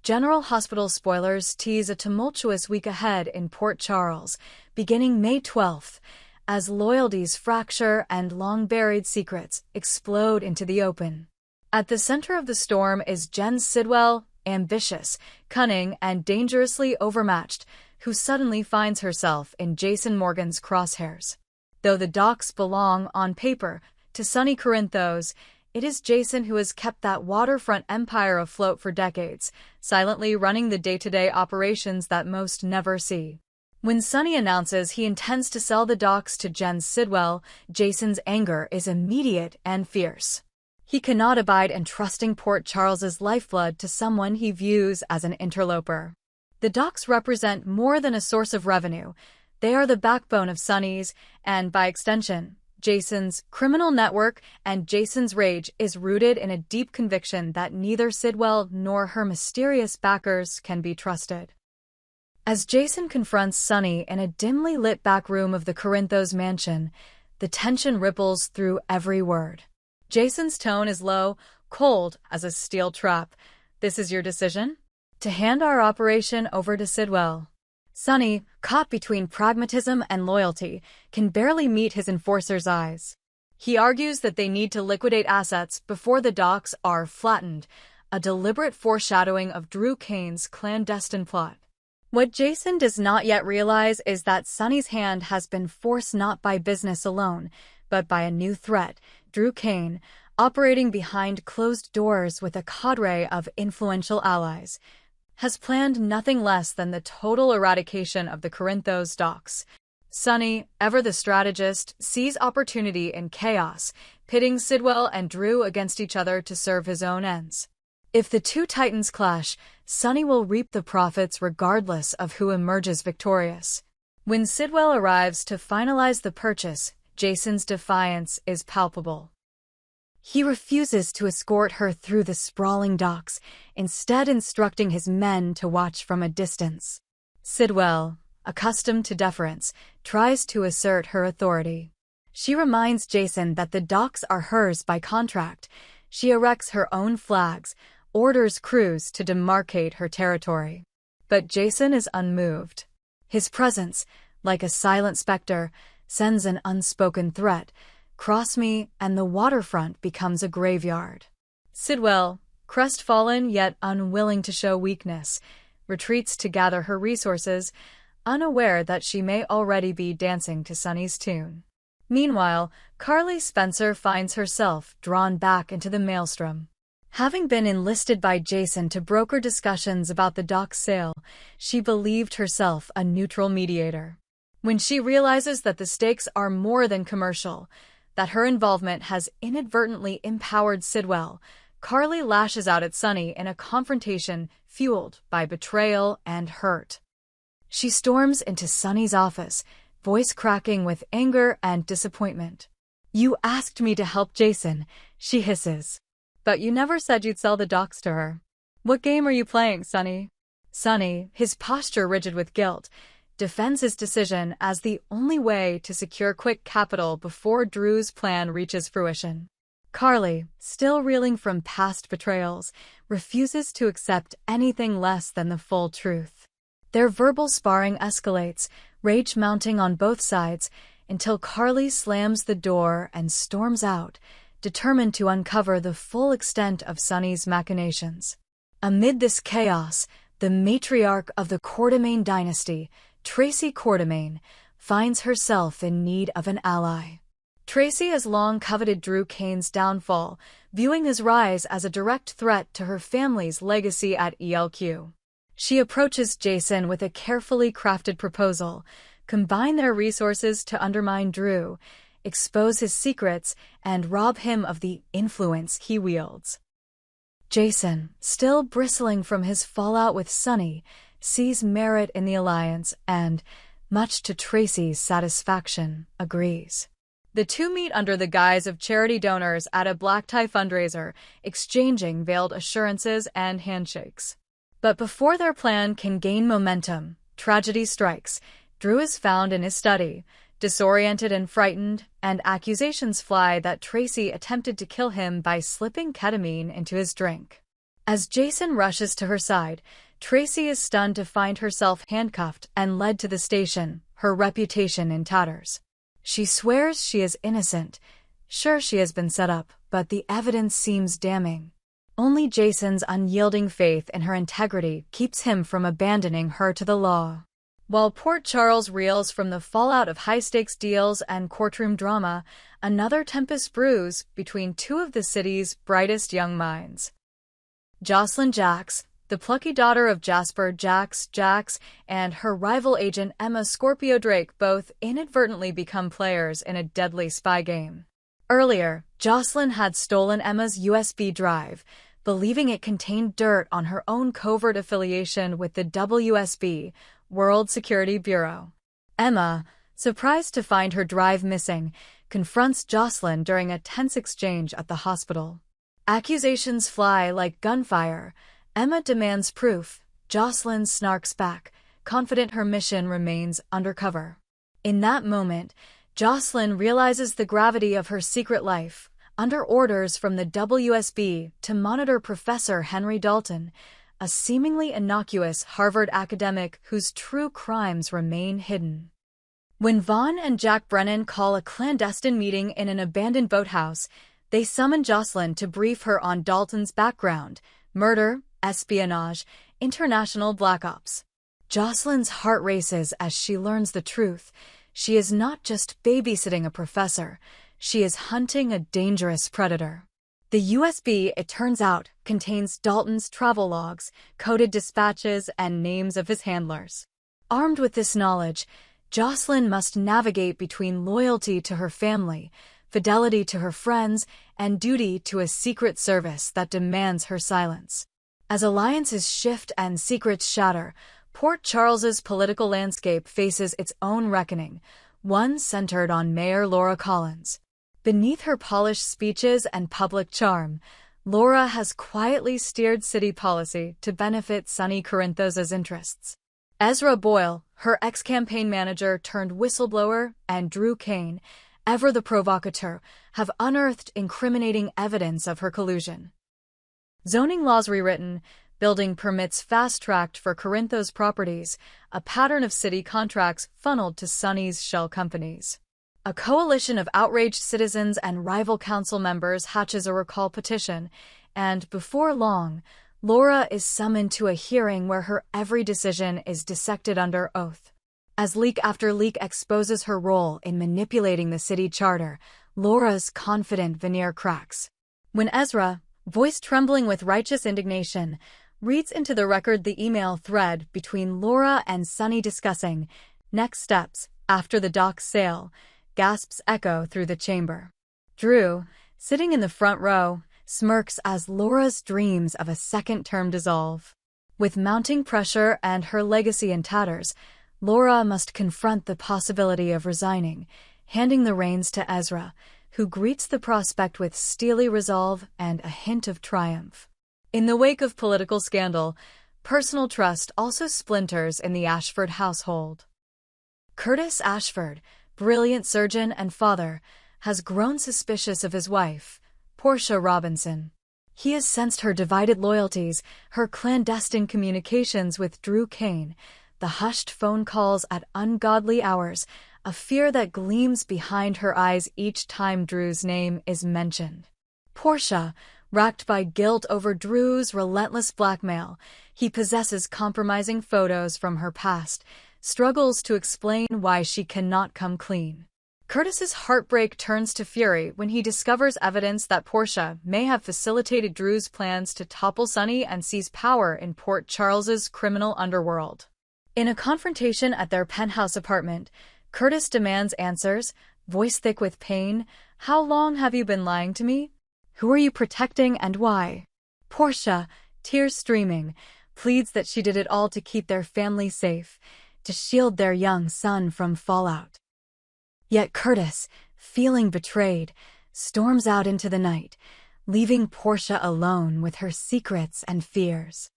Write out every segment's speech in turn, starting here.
General Hospital spoilers tease a tumultuous week ahead in Port Charles, beginning May 12th, as loyalties fracture and long-buried secrets explode into the open. At the center of the storm is Jen Sidwell, ambitious, cunning, and dangerously overmatched, who suddenly finds herself in Jason Morgan's crosshairs. Though the docks belong, on paper, to Sonny Corinthos, it is Jason who has kept that waterfront empire afloat for decades, silently running the day-to-day operations that most never see. When Sonny announces he intends to sell the docks to Jen Sidwell, Jason's anger is immediate and fierce. He cannot abide entrusting Port Charles's lifeblood to someone he views as an interloper. The docks represent more than a source of revenue. They are the backbone of Sonny's, and by extension, Jason's, criminal network, and Jason's rage is rooted in a deep conviction that neither Sidwell nor her mysterious backers can be trusted. As Jason confronts Sonny in a dimly lit back room of the Corinthos mansion, the tension ripples through every word. Jason's tone is low, cold as a steel trap. "This is your decision? To hand our operation over to Sidwell?" Sonny, caught between pragmatism and loyalty, can barely meet his enforcer's eyes. He argues that they need to liquidate assets before the docks are flattened, a deliberate foreshadowing of Drew Kane's clandestine plot. What Jason does not yet realize is that Sonny's hand has been forced not by business alone, but by a new threat, Drew Kane, operating behind closed doors with a cadre of influential allies, has planned nothing less than the total eradication of the Corinthos docks. Sonny, ever the strategist, sees opportunity in chaos, pitting Sidwell and Drew against each other to serve his own ends. If the two titans clash, Sonny will reap the profits regardless of who emerges victorious. When Sidwell arrives to finalize the purchase, Jason's defiance is palpable. He refuses to escort her through the sprawling docks, instead instructing his men to watch from a distance. Sidwell, accustomed to deference, tries to assert her authority. She reminds Jason that the docks are hers by contract. She erects her own flags, orders crews to demarcate her territory. But Jason is unmoved. His presence, like a silent specter, sends an unspoken threat. "Cross me, and the waterfront becomes a graveyard." Sidwell, crestfallen yet unwilling to show weakness, retreats to gather her resources, unaware that she may already be dancing to Sonny's tune. Meanwhile, Carly Spencer finds herself drawn back into the maelstrom. Having been enlisted by Jason to broker discussions about the dock sale, she believed herself a neutral mediator. When she realizes that the stakes are more than commercial, that her involvement has inadvertently empowered Sidwell, Carly lashes out at Sonny in a confrontation fueled by betrayal and hurt. She storms into Sonny's office, voice cracking with anger and disappointment. "You asked me to help Jason," she hisses. "But you never said you'd sell the docks to her. What game are you playing, Sonny?" Sonny, his posture rigid with guilt, defends his decision as the only way to secure quick capital before Drew's plan reaches fruition. Carly, still reeling from past betrayals, refuses to accept anything less than the full truth. Their verbal sparring escalates, rage mounting on both sides, until Carly slams the door and storms out, determined to uncover the full extent of Sonny's machinations. Amid this chaos, the matriarch of the Quartermain dynasty, Tracy Quartermain, finds herself in need of an ally. Tracy has long coveted Drew Kane's downfall, viewing his rise as a direct threat to her family's legacy at ELQ. She approaches Jason with a carefully crafted proposal: combine their resources to undermine Drew, expose his secrets, and rob him of the influence he wields. Jason, still bristling from his fallout with Sonny, sees merit in the alliance and, much to Tracy's satisfaction, agrees. The two meet under the guise of charity donors at a black tie fundraiser, exchanging veiled assurances and handshakes. But before their plan can gain momentum, tragedy strikes. Drew is found in his study, disoriented and frightened, and accusations fly that Tracy attempted to kill him by slipping ketamine into his drink. As Jason rushes to her side, Tracy is stunned to find herself handcuffed and led to the station, her reputation in tatters. She swears she is innocent. Sure, she has been set up, but the evidence seems damning. Only Jason's unyielding faith in her integrity keeps him from abandoning her to the law. While Port Charles reels from the fallout of high-stakes deals and courtroom drama, another tempest brews between two of the city's brightest young minds. Jocelyn Jacks, the plucky daughter of Jasper Jacks, and her rival agent Emma Scorpio Drake both inadvertently become players in a deadly spy game. Earlier, Jocelyn had stolen Emma's USB drive, believing it contained dirt on her own covert affiliation with the WSB, World Security Bureau. Emma, surprised to find her drive missing, confronts Jocelyn during a tense exchange at the hospital. Accusations fly like gunfire. Emma demands proof. Jocelyn snarks back, confident her mission remains undercover. In that moment, Jocelyn realizes the gravity of her secret life, under orders from the WSB to monitor Professor Henry Dalton, a seemingly innocuous Harvard academic whose true crimes remain hidden. When Vaughn and Jack Brennan call a clandestine meeting in an abandoned boathouse, they summon Jocelyn to brief her on Dalton's background: murder, espionage, international black ops. Jocelyn's heart races as she learns the truth. She is not just babysitting a professor, she is hunting a dangerous predator. The USB, it turns out, contains Dalton's travel logs, coded dispatches, and names of his handlers. Armed with this knowledge, Jocelyn must navigate between loyalty to her family, fidelity to her friends, and duty to a secret service that demands her silence. As alliances shift and secrets shatter, Port Charles's political landscape faces its own reckoning, one centered on Mayor Laura Collins. Beneath her polished speeches and public charm, Laura has quietly steered city policy to benefit Sonny Corinthos' interests. Ezra Boyle, her ex-campaign manager turned whistleblower, and Drew Kane, ever the provocateur, have unearthed incriminating evidence of her collusion. Zoning laws rewritten, building permits fast-tracked for Corinthos properties, a pattern of city contracts funneled to Sonny's shell companies. A coalition of outraged citizens and rival council members hatches a recall petition, and before long, Laura is summoned to a hearing where her every decision is dissected under oath. As leak after leak exposes her role in manipulating the city charter, Laura's confident veneer cracks. When Ezra, voice trembling with righteous indignation, reads into the record the email thread between Laura and Sonny discussing next steps after the dock's sale, gasps echo through the chamber. Drew, sitting in the front row, smirks as Laura's dreams of a second term dissolve. With mounting pressure and her legacy in tatters, Laura must confront the possibility of resigning, handing the reins to Ezra, who greets the prospect with steely resolve and a hint of triumph. In the wake of political scandal, personal trust also splinters in the Ashford household. Curtis Ashford, brilliant surgeon and father, has grown suspicious of his wife, Portia Robinson. He has sensed her divided loyalties, her clandestine communications with Drew Kane, the hushed phone calls at ungodly hours, a fear that gleams behind her eyes each time Drew's name is mentioned. Portia, racked by guilt over Drew's relentless blackmail, he possesses compromising photos from her past, struggles to explain why she cannot come clean. Curtis's heartbreak turns to fury when he discovers evidence that Portia may have facilitated Drew's plans to topple Sonny and seize power in Port Charles's criminal underworld. In a confrontation at their penthouse apartment, Curtis demands answers, voice thick with pain. How long have you been lying to me? Who are you protecting and why? Portia, tears streaming, pleads that she did it all to keep their family safe, to shield their young son from fallout. Yet Curtis, feeling betrayed, storms out into the night, leaving Portia alone with her secrets and fears.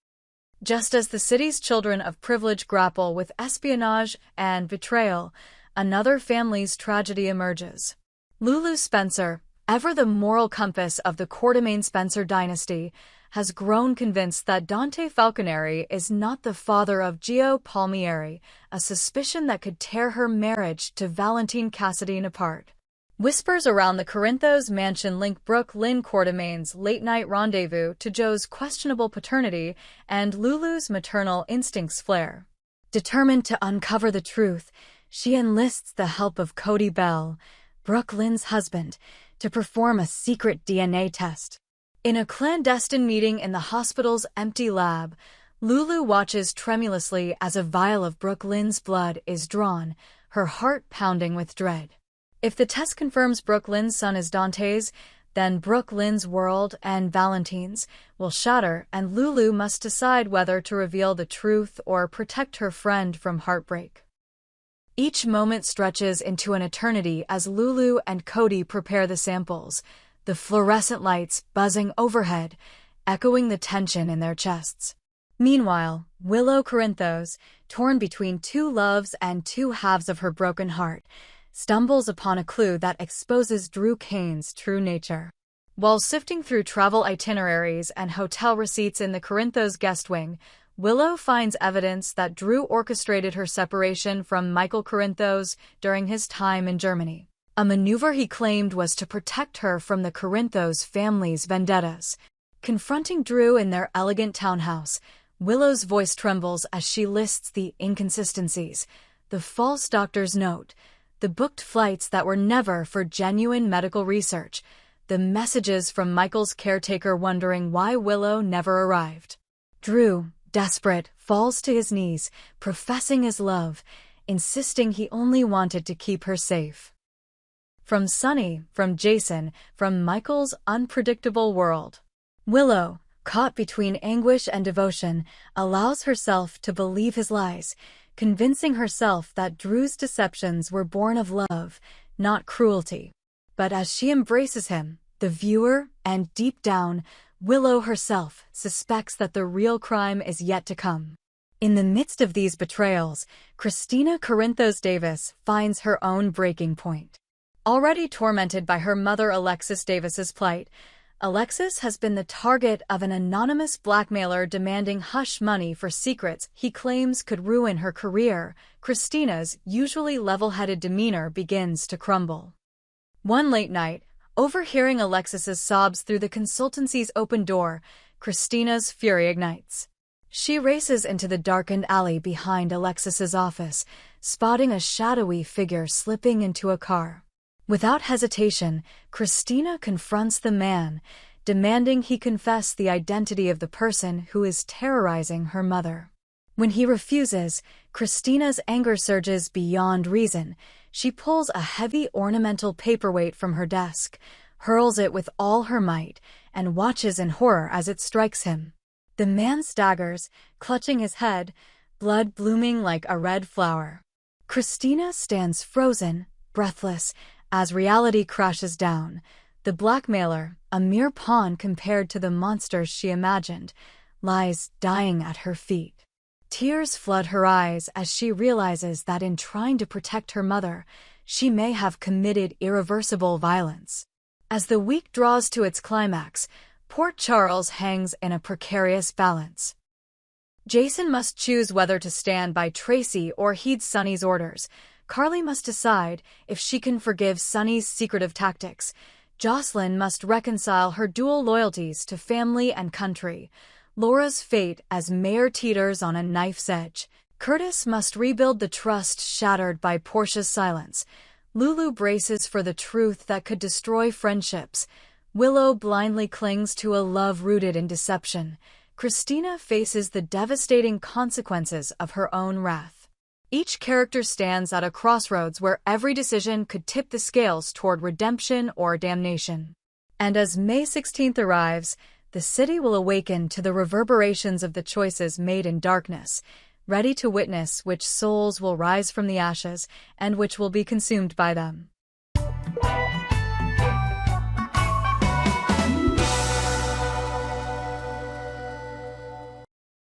Just as the city's children of privilege grapple with espionage and betrayal, another family's tragedy emerges. Lulu Spencer, ever the moral compass of the Quartermaine Spencer dynasty, has grown convinced that Dante Falconeri is not the father of Gio Palmieri, a suspicion that could tear her marriage to Valentine Cassadine apart. Whispers around the Corinthos mansion link Brooke Lynn Quartermain's late-night rendezvous to Joe's questionable paternity and Lulu's maternal instincts flare. Determined to uncover the truth, she enlists the help of Cody Bell, Brooke Lynn's husband, to perform a secret DNA test. In a clandestine meeting in the hospital's empty lab, Lulu watches tremulously as a vial of Brooke Lynn's blood is drawn, her heart pounding with dread. If the test confirms Brooke Lynn's son is Dante's, then Brooke Lynn's world and Valentine's will shatter, and Lulu must decide whether to reveal the truth or protect her friend from heartbreak. Each moment stretches into an eternity as Lulu and Cody prepare the samples, the fluorescent lights buzzing overhead, echoing the tension in their chests. Meanwhile, Willow Corinthos, torn between two loves and two halves of her broken heart, stumbles upon a clue that exposes Drew Kane's true nature. While sifting through travel itineraries and hotel receipts in the Corinthos guest wing, Willow finds evidence that Drew orchestrated her separation from Michael Corinthos during his time in Germany. A maneuver he claimed was to protect her from the Corinthos family's vendettas. Confronting Drew in their elegant townhouse, Willow's voice trembles as she lists the inconsistencies, the false doctor's note, the booked flights that were never for genuine medical research, the messages from Michael's caretaker wondering why Willow never arrived. Drew, desperate, falls to his knees, professing his love, insisting he only wanted to keep her safe. From Sunny, from Jason, from Michael's unpredictable world. Willow, caught between anguish and devotion, allows herself to believe his lies, convincing herself that Drew's deceptions were born of love, not cruelty. But as she embraces him, the viewer, and deep down, Willow herself suspects that the real crime is yet to come. In the midst of these betrayals, Christina Corinthos Davis finds her own breaking point. Already tormented by her mother Alexis Davis's plight, Alexis has been the target of an anonymous blackmailer demanding hush money for secrets he claims could ruin her career. Christina's usually level-headed demeanor begins to crumble. One late night, overhearing Alexis's sobs through the consultancy's open door, Christina's fury ignites. She races into the darkened alley behind Alexis's office, spotting a shadowy figure slipping into a car. Without hesitation, Christina confronts the man, demanding he confess the identity of the person who is terrorizing her mother. When he refuses, Christina's anger surges beyond reason. She pulls a heavy ornamental paperweight from her desk, hurls it with all her might, and watches in horror as it strikes him. The man staggers, clutching his head, blood blooming like a red flower. Christina stands frozen, breathless, as reality crashes down. The blackmailer, a mere pawn compared to the monster she imagined, lies dying at her feet. Tears flood her eyes as she realizes that in trying to protect her mother, she may have committed irreversible violence. As the week draws to its climax, Port Charles hangs in a precarious balance. Jason must choose whether to stand by Tracy or heed Sunny's orders. Carly must decide if she can forgive Sunny's secretive tactics. Jocelyn must reconcile her dual loyalties to family and country. Laura's fate as Mayor teeters on a knife's edge. Curtis must rebuild the trust shattered by Portia's silence. Lulu braces for the truth that could destroy friendships. Willow blindly clings to a love rooted in deception. Christina faces the devastating consequences of her own wrath. Each character stands at a crossroads where every decision could tip the scales toward redemption or damnation. And as May 16th arrives, the city will awaken to the reverberations of the choices made in darkness, ready to witness which souls will rise from the ashes and which will be consumed by them.